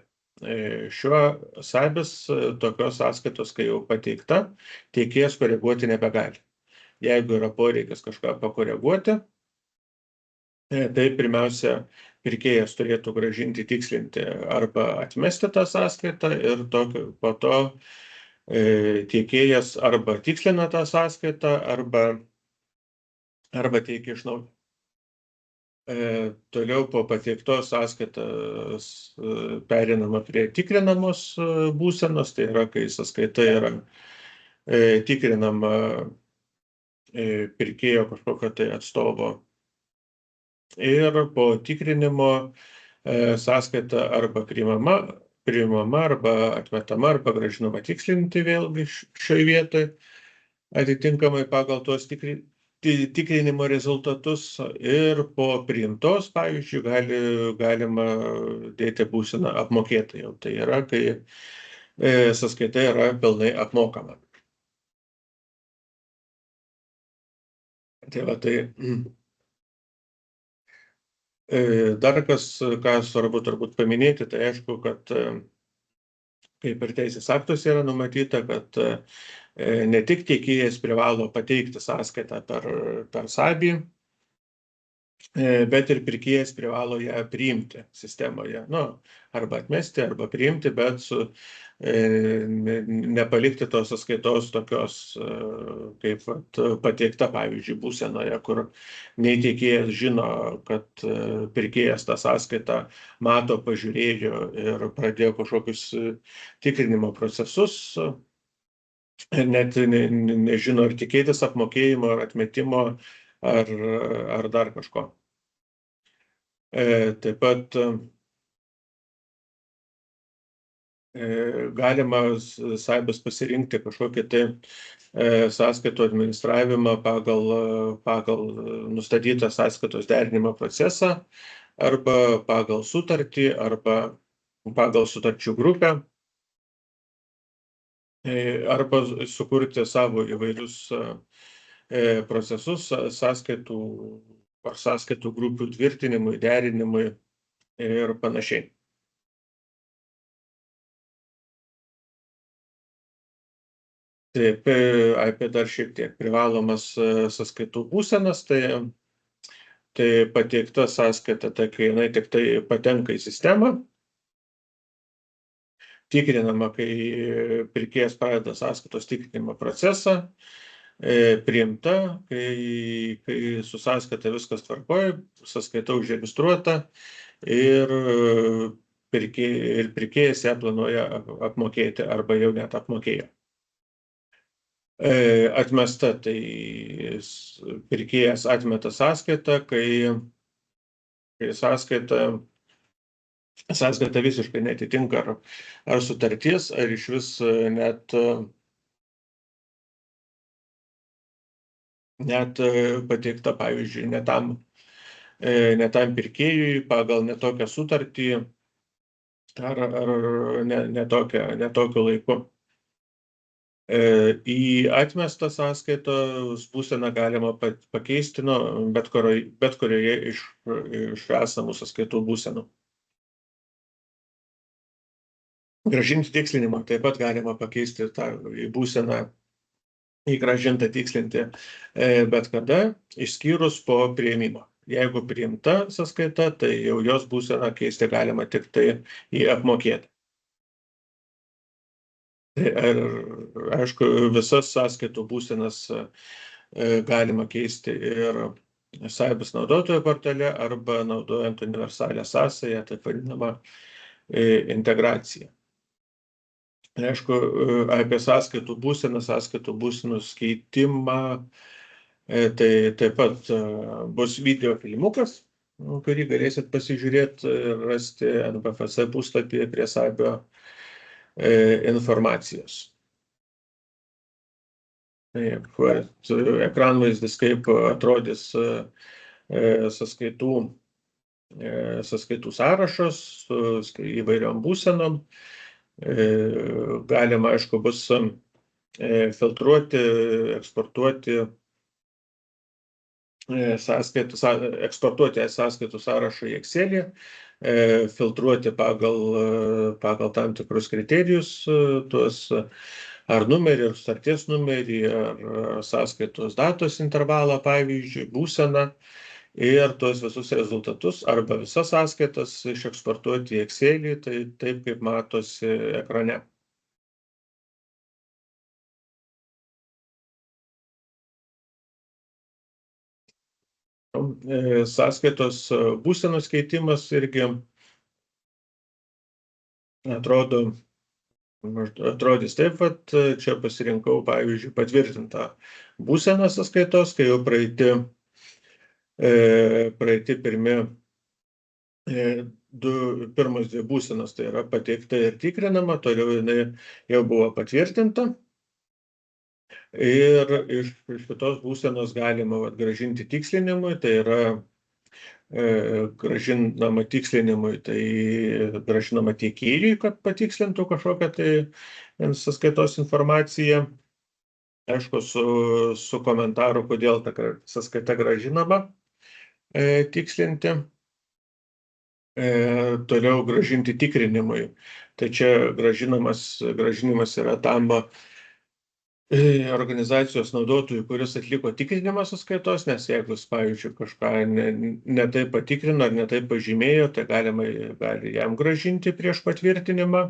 Šiuo SABIS tokios sąskaitos, kai jau pateikta, tiekėjas koreguoti nebegali. Jeigu yra poreikis kažką pakoreguoti, tai pirmiausia, pirkėjas turėtų grąžinti, tikslinti arba atmesti tą sąskaitą ir po to tiekėjas arba tikslina tą sąskaitą, arba teikia iš naujo. Toliau po pateiktos sąskaitos perinama prie tikrinamos būsenos, tai yra, kai sąskaita yra tikrinama pirkėjo kažkokio tai atstovo. Ir po tikrinimo sąskaita arba priimama arba atmetama, arba grąžinama tikslinti vėlgi šioje vietoje, atitinkamai pagal tuos tikrinimo rezultatus, ir po priimtos, pavyzdžiui, galima dėti būseną apmokėta jau. Tai yra, kai sąskaita yra pilnai apmokama. Tai va, dar ką svarbu turbūt paminėti, tai aišku, kad kaip ir teisės aktuose yra numatyta, kad ne tik tiekėjas privalo pateikti sąskaitą per SABI, bet ir pirkėjas privalo ją priimti sistemoje. Arba atmesti, arba priimti, bet nepalikti tos sąskaitos tokios, kaip pateikta, pavyzdžiui, būsenoje, kur nei tiekėjas žino, kad pirkėjas tą sąskaitą mato, pažiūrėjo ir pradėjo kažkokius tikrinimo procesus, net nežino, ar tikėtis apmokėjimo, ar atmetimo, ar dar kažko. Taip pat galima Saibas pasirinkti kažkokį tai sąskaitų administravimą pagal nustatytą sąskaitos derinimo procesą arba pagal sutartį arba pagal sutarčių grupę arba sukurti savo įvairius procesus sąskaitų ar sąskaitų grupių tvirtinimui, derinimui ir panašiai. Taip, apie dar šiek tiek privalomas sąskaitų būsenas, tai pateikta sąskaita, tai kai jinai tik tai patenka į sistemą, tikrinama, kai pirkėjas pradeda sąskaitos tikrinimo procesą, priimta, kai su sąskaita viskas tvarkoja, sąskaita užregistruota ir pirkėjas ją planuoja apmokėti arba jau net apmokėjo. Atmesta, tai pirkėjas atmeta sąskaitą, kai sąskaita visiškai netitinka ar sutarties, ar iš vis net pateikta, pavyzdžiui, netam pirkėjui pagal netokią sutartį ar netokiu laiku. Į atmestą sąskaitos būseną galima pakeisti bet kurioje iš esamų sąskaitų būsenų. Grąžinti tikslinimą taip pat galima pakeisti tą būseną į grąžintą tikslinti bet kada, išskyrus po priėmimo. Jeigu priimta sąskaita, tai jau jos būseną keisti galima tik tai į apmokėtą. Ir, aišku, visas sąskaitų būsenas galima keisti ir Saibas naudotojo portale arba naudojant universalią sąsają, taip vadinamą integraciją. Aišku, apie sąskaitų būsenų keitimą, tai taip pat bus video filmukas, kurį galėsit pasižiūrėti ir rasti NBFS puslapyje prie Saibio informacijos. Ekranvaizdis, kaip atrodys sąskaitų sąrašas su įvairiom būsenom. Galima, aišku, bus filtruoti, eksportuoti sąskaitų sąrašą į Excelį, filtruoti pagal tam tikrus kriterijus, tuos ar numerį, ar sutarties numerį, ar sąskaitos datos intervalą, pavyzdžiui, būseną, ir tuos visus rezultatus arba visas sąskaitas išeksportuoti į Excelį, tai taip kaip matosi ekrane. Sąskaitos būsenos keitimas irgi atrodys taip, kad čia pasirinkau, pavyzdžiui, patvirtintą būseną sąskaitos, kai jau praeiti pirmos dvi būsenos, tai yra pateikta ir tikrinama, toliau jinai jau buvo patvirtinta. Ir iš šitos būsenos galima grąžinti tikslinimui, tai yra grąžinama tikslinimui, tai grąžinama tiekėjui, kad patikslintų kažkokią tai sąskaitos informaciją. Aišku, su komentaru, kodėl ta sąskaita grąžinama tikslinti. Toliau grąžinti tikrinimui. Tai čia grąžinimas yra tam organizacijos naudotojui, kuris atliko tikrinimą sąskaitos, nes jeigu, pavyzdžiui, kažką netaip patikrino ar netaip pažymėjo, tai gali jam grąžinti prieš patvirtinimą.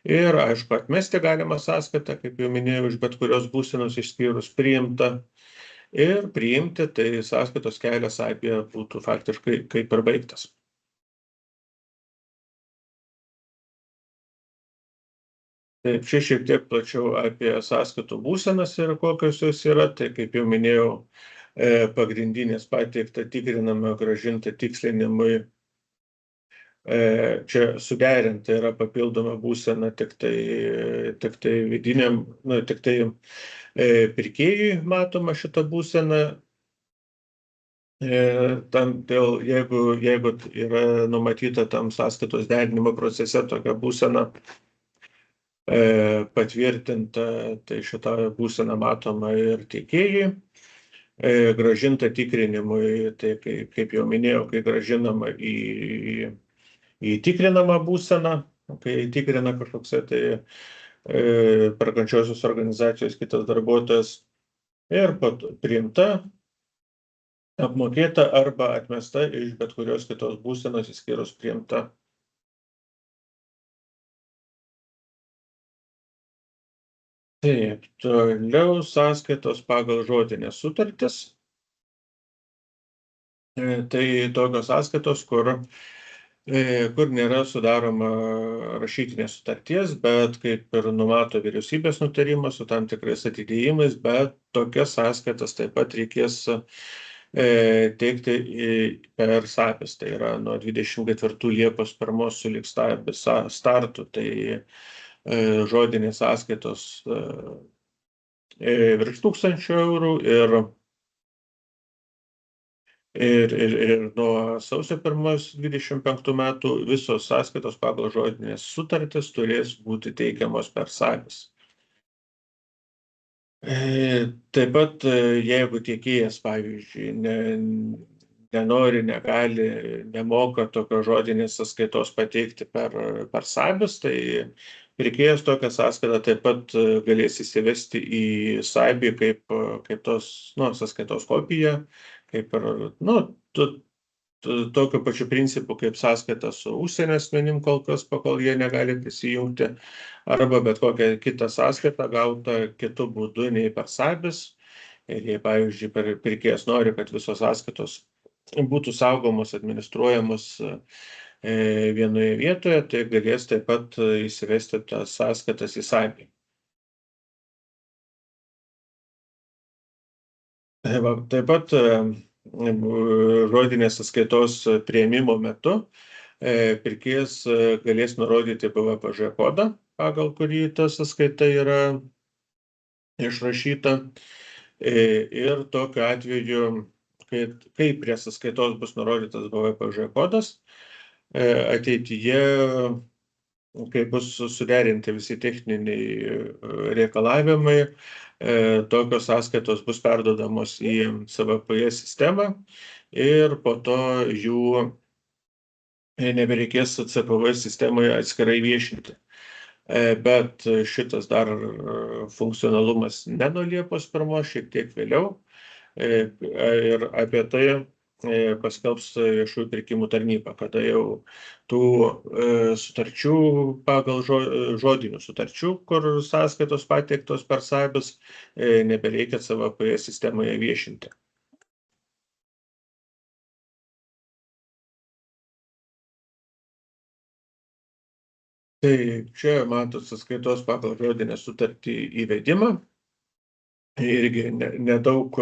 Ir, aišku, atmesti galima sąskaitą, kaip jau minėjau, iš bet kurios būsenos išskyrus priimta. Ir priimti, tai sąskaitos kelias apie būtų faktiškai kaip ir baigtas. Taip, čia šiek tiek plačiau apie sąskaitų būsenas ir kokios jos yra. Tai, kaip jau minėjau, pagrindinės pateikta tikrinama, grąžinta tikslinimui Čia suderinta yra papildoma būsena tik tai vidiniam, tik tai pirkėjui matoma šita būsena. Jeigu yra numatyta tam sąskaitos derinimo procese tokia būsena patvirtinta, tai šita būsena matoma ir tiekėjui. Grąžinta tikrinimui, tai kaip jau minėjau, kai grąžinama į tikrinamą būseną, kai tikrina kažkoks tai perkančiosios organizacijos kitas darbuotojas, ir priimta, apmokėta arba atmesta iš bet kurios kitos būsenos išskyrus priimta. Taip, toliau sąskaitos pagal žodinės sutartis. Tai tokios sąskaitos, kur nėra sudaroma rašytinės sutarties, bet kaip ir numato vyriausybės nutarimas su tam tikrais atidėjimais, bet tokias sąskaitas taip pat reikės teikti per SAPIS, tai yra nuo 24 Liepos 1 sulig startu, tai žodinės sąskaitos virš 1000 eurų ir nuo sausio 1 metų visos sąskaitos pagal žodinės sutartis turės būti teikiamos per SAPIS. Taip pat, jeigu tiekėjas, pavyzdžiui, nenori, negali, nemoka tokios žodinės sąskaitos pateikti per SAPIS, tai pirkėjas tokią sąskaitą taip pat galės įsivesti į SAIBį kaip tos sąskaitos kopiją, kaip ir tokiu pačiu principu kaip sąskaita su užsienio asmenim kol kas, pakol jie negali prisijungti, arba bet kokią kitą sąskaitą gautą kitu būdu nei per SAPIS. Ir jei, pavyzdžiui, pirkėjas nori, kad visos sąskaitos būtų saugomos, administruojamos vienoje vietoje, tai galės taip pat įsivesti tas sąskaitas į SAIBį. Taip pat žodinės sąskaitos priėmimo metu pirkėjas galės nurodyti BVPŽ kodą, pagal kurį ta sąskaita yra išrašyta. Ir tokiu atveju, kai prie sąskaitos bus nurodytas BVPŽ kodas, ateityje, kai bus suderinti visi techniniai reikalavimai, tokios sąskaitos bus perduodamos į CVPE sistemą ir po to jų nebereikės CVPE sistemoje atskirai viešinti. Bet šitas dar funkcionalumas ne nuo Liepos 1, šiek tiek vėliau. Ir apie tai paskelbs viešųjų pirkimų tarnyba, kada jau tų sutarčių pagal žodinių sutarčių, kur sąskaitos pateiktos per SAPIS, nebereikia CVPE sistemoje viešinti. Tai čia matot sąskaitos pagal žodinę sutartį įvedimą. Irgi nedaug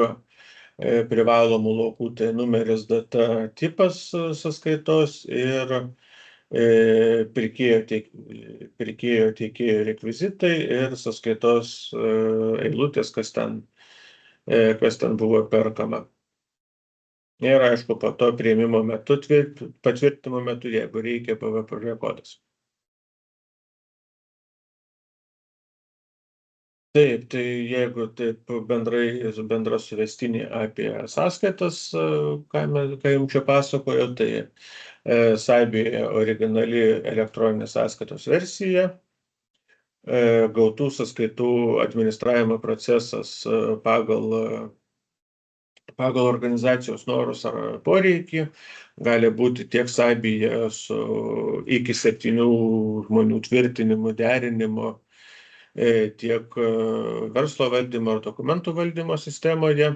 privalomų laukų, tai numeris, data, tipas sąskaitos ir pirkėjo teikėjo rekvizitai ir sąskaitos eilutės, kas ten buvo perkama. Ir aišku, po to priėmimo metu, patvirtinimo metu, jeigu reikia, BVPŽ kodas. Taip, tai jeigu taip bendra suvestinė apie sąskaitas, ką jums čia pasakojo, tai SAIBYje originali elektroninės sąskaitos versija, gautų sąskaitų administravimo procesas pagal organizacijos norus ar poreikį, gali būti tiek SAIBYje su iki 7 žmonių tvirtinimu, derinimu, tiek verslo valdymo ar dokumentų valdymo sistemoje,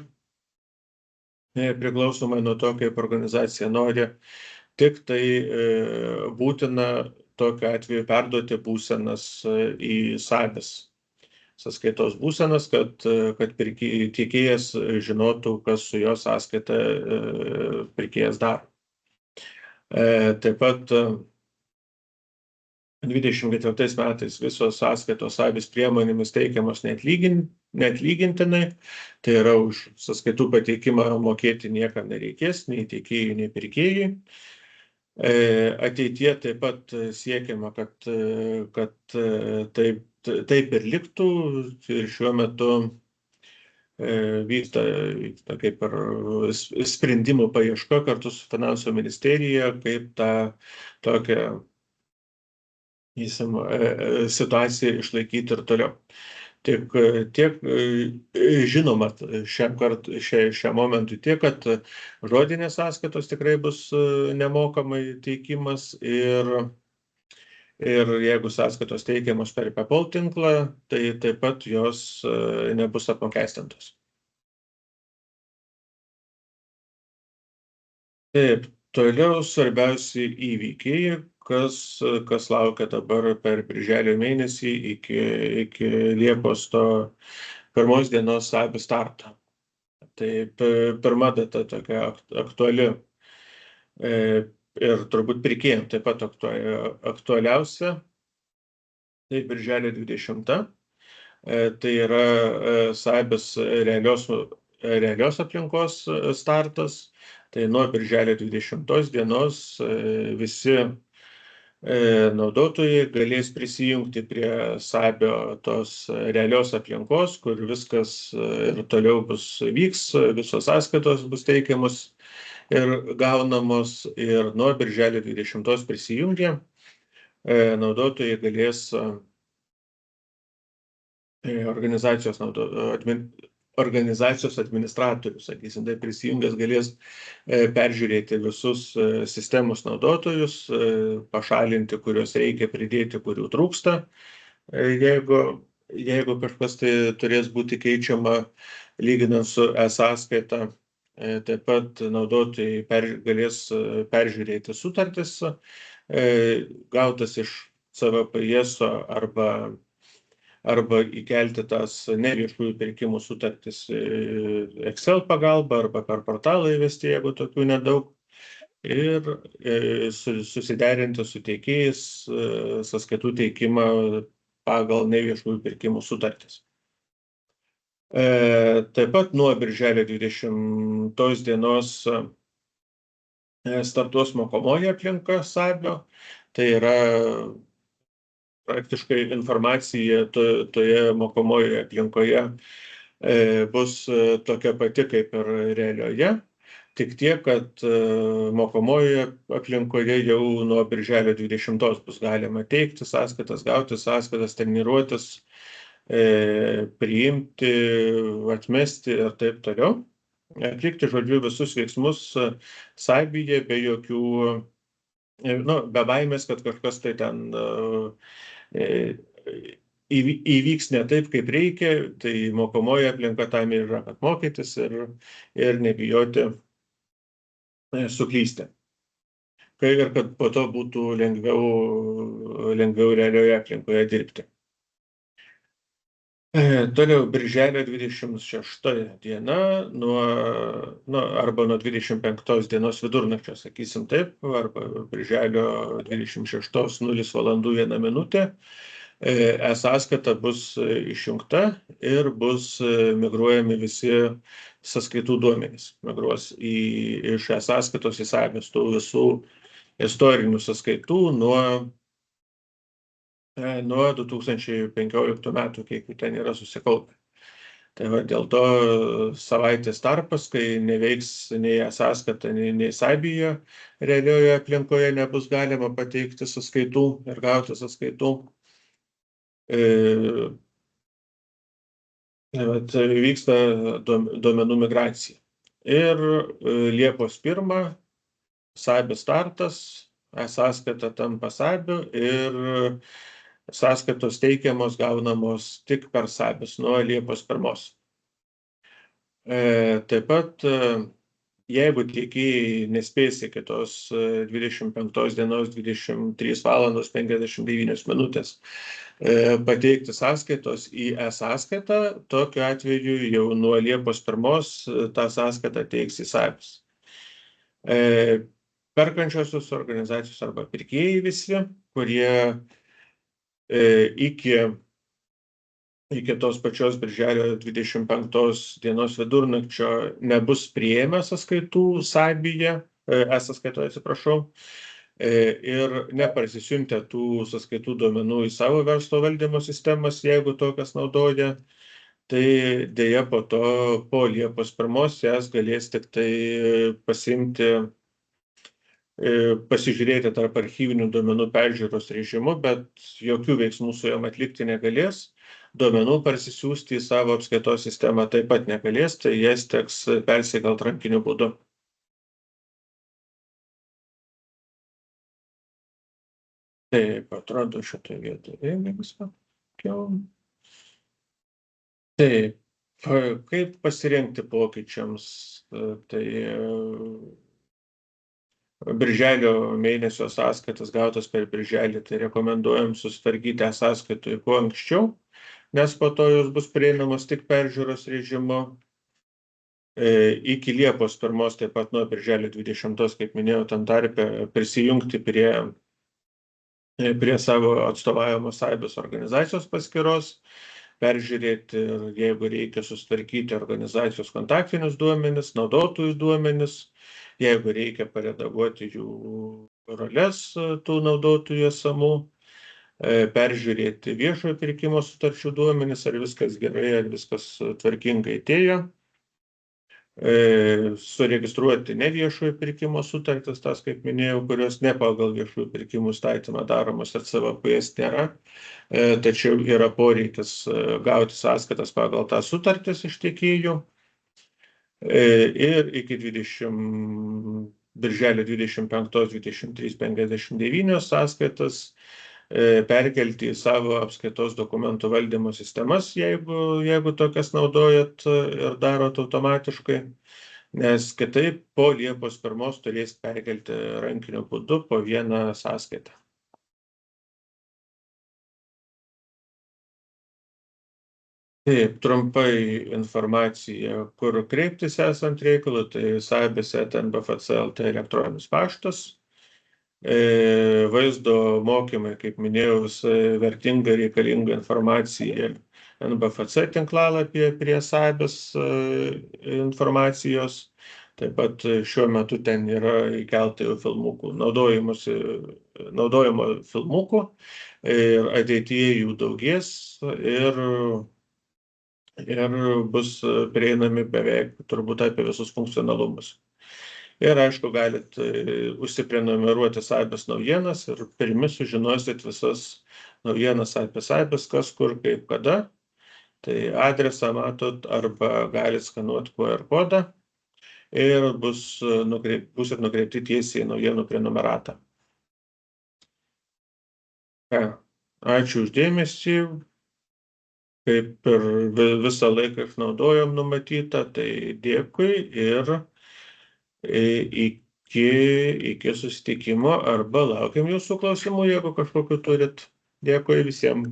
priklausomai nuo to, kaip organizacija nori. Tik tai būtina tokiu atveju perduoti būsenas į SAPIS sąskaitos būsenas, kad tiekėjas žinotų, kas su jo sąskaita pirkėjas daro. Taip pat 24 metais visos sąskaitos SABIS priemonėmis teikiamos neatlygintinai, tai yra už sąskaitų pateikimą mokėti niekam nereikės, nei teikėjui, nei pirkėjui. Ateityje taip pat siekiama, kad taip ir liktų ir šiuo metu vyksta kaip ir sprendimų paieška kartu su Finansų ministerija, kaip tą tokią situaciją išlaikyti ir toliau. Tiek žinoma šiam momentui tiek, kad žodinės sąskaitos tikrai bus nemokamai teikimas ir jeigu sąskaitos teikiamos per PayPal tinklą, tai taip pat jos nebus apmokestintos. Taip, toliau svarbiausi įvykiai, kas laukia dabar per birželio mėnesį iki Liepos 1 dienos SABIS starto. Tai pirma data tokia aktuali ir turbūt pirkėjams taip pat aktualiausia. Tai birželio 20. Tai yra SABIS realios aplinkos startas. Tai nuo birželio 20 dienos visi naudotojai galės prisijungti prie SABIO tos realios aplinkos, kur viskas ir toliau vyks, visos sąskaitos bus teikiamos ir gaunamos, ir nuo birželio 20 prisijungę naudotojai galės organizacijos administratorius, sakysim, tai prisijungęs galės peržiūrėti visus sistemos naudotojus, pašalinti, kuriuos reikia pridėti, kurių trūksta. Jeigu kažkas tai turės būti keičiama lyginant su e-sąskaita, taip pat naudotojai galės peržiūrėti sutartis gautas iš CVPS arba įkelti tas neviešųjų pirkimų sutartis Excel pagalba arba per portalą įvesti, jeigu tokių nedaug, ir susiderinti su teikėjais sąskaitų teikimą pagal neviešųjų pirkimų sutartis. Taip pat nuo birželio 20 dienos startuos mokomoji aplinka SABIO, tai yra praktiškai informacija toje mokomojoje aplinkoje bus tokia pati kaip ir realioje, tik tiek, kad mokomojoje aplinkoje jau nuo birželio 20 bus galima teikti sąskaitas, gauti sąskaitas, treniruotis, priimti, atmesti ir taip toliau. Atlikti, žodžiu, visus veiksmus SABIOje be jokių, be baimės, kad kažkas tai ten įvyks ne taip, kaip reikia, tai mokomoji aplinka tam yra, kad mokytis ir nebijoti suklysti. Ir kad po to būtų lengviau realioje aplinkoje dirbti. Toliau birželio 26 diena, arba nuo 25 dienos vidurnakčio, sakysim taip, arba birželio 26 0:01 minutė, e-sąskaita bus išjungta ir bus migruojami visi sąskaitų duomenys. Migruos iš e-sąskaitos į SABIS tų visų istorinių sąskaitų nuo 2015 metų, kiek jų ten yra susikaupę. Tai va, dėl to savaitės tarpas, kai neveiks nei e-sąskaita, nei SABIO realioje aplinkoje nebus galima pateikti sąskaitų ir gauti sąskaitų. Vyksta duomenų migracija. Ir Liepos 1 SABIO startas, e-sąskaita tampa SABIO ir sąskaitos teikiamos, gaunamos tik per SABIS nuo Liepos 1. Taip pat, jeigu tiekėjai nespės iki tos 25 dienos 23:59 minutės pateikti sąskaitos į e-sąskaitą, tokiu atveju jau nuo Liepos 1 tą sąskaitą teiks į SABIS. Perkančiosios organizacijos arba pirkėjai visi, kurie iki tos pačios birželio 25 dienos vidurnakčio nebus priėmę sąskaitų SAIB-ije, e-sąskaitoje, atsiprašau, ir neparsisiuntę tų sąskaitų duomenų į savo verslo valdymo sistemas, jeigu tokias naudoja, tai dėja po to, po Liepos 1 jas galės tik tai pasiimti, pasižiūrėti tarp archyvinių duomenų peržiūros režimu, bet jokių veiksmų su jom atlikti negalės. Duomenų parsisiųsti į savo apskaitos sistemą taip pat negalės, tai jas teks persikelt rankiniu būdu. Taip, atrodo šitoje vietoje viską. Taip, kaip pasirengti pokyčiams, tai birželio mėnesio sąskaitas gautas per birželį, tai rekomenduojam susitvarkyti sąskaitoje kuo anksčiau, nes po to jos bus prieinamos tik peržiūros režimu. Iki Liepos 1, taip pat nuo birželio 20, kaip minėjau, tam tarpe prisijungti prie savo atstovaujamos SAIB organizacijos paskyros, peržiūrėti ir jeigu reikia susitvarkyti organizacijos kontaktinius duomenis, naudotojų duomenis, jeigu reikia paredaguoti jų roles tų naudotojų esamų, peržiūrėti viešojo pirkimo sutarčių duomenis, ar viskas gerai, ar viskas tvarkingai atėjo, suregistruoti neviešojo pirkimo sutartis, tas, kaip minėjau, kurios ne pagal viešųjų pirkimų įstatymą daromos ir CVPS nėra, tačiau yra poreikis gauti sąskaitas pagal tą sutartis iš tiekėjų. Ir iki birželio 25-23-59 sąskaitas perkelti į savo apskaitos dokumentų valdymo sistemas, jeigu tokias naudojat ir darot automatiškai, nes kitaip po Liepos 1 turės perkelti rankiniu būdu po vieną sąskaitą. Taip, trumpai informacija, kur kreiptis esant reikalui, tai saibis@nbfc.lt elektroninis paštas. Vaizdo mokymai, kaip minėjau, visa vertinga reikalinga informacija NBFC tinklalapyje prie SAIBIS informacijos. Taip pat šiuo metu ten yra įkelta jau filmukų, naudojimo filmukų, ir ateityje jų daugės ir bus prieinami beveik turbūt apie visus funkcionalumus. Ir aišku, galit užsiprenumeruoti SAIBIS naujienas ir pirmi sužinosit visas naujienas apie SAIBIS, kas, kur, kaip, kada. Tai adresą matot arba galit skanuoti QR kodą ir busit nukreipti tiesiai į naujienų prenumeratą. Ačiū uždėmesį. Kaip ir visą laiką išnaudojom numatytą, tai dėkui ir iki susitikimo arba laukiam jūsų klausimų, jeigu kažkokių turit. Dėkui visiems.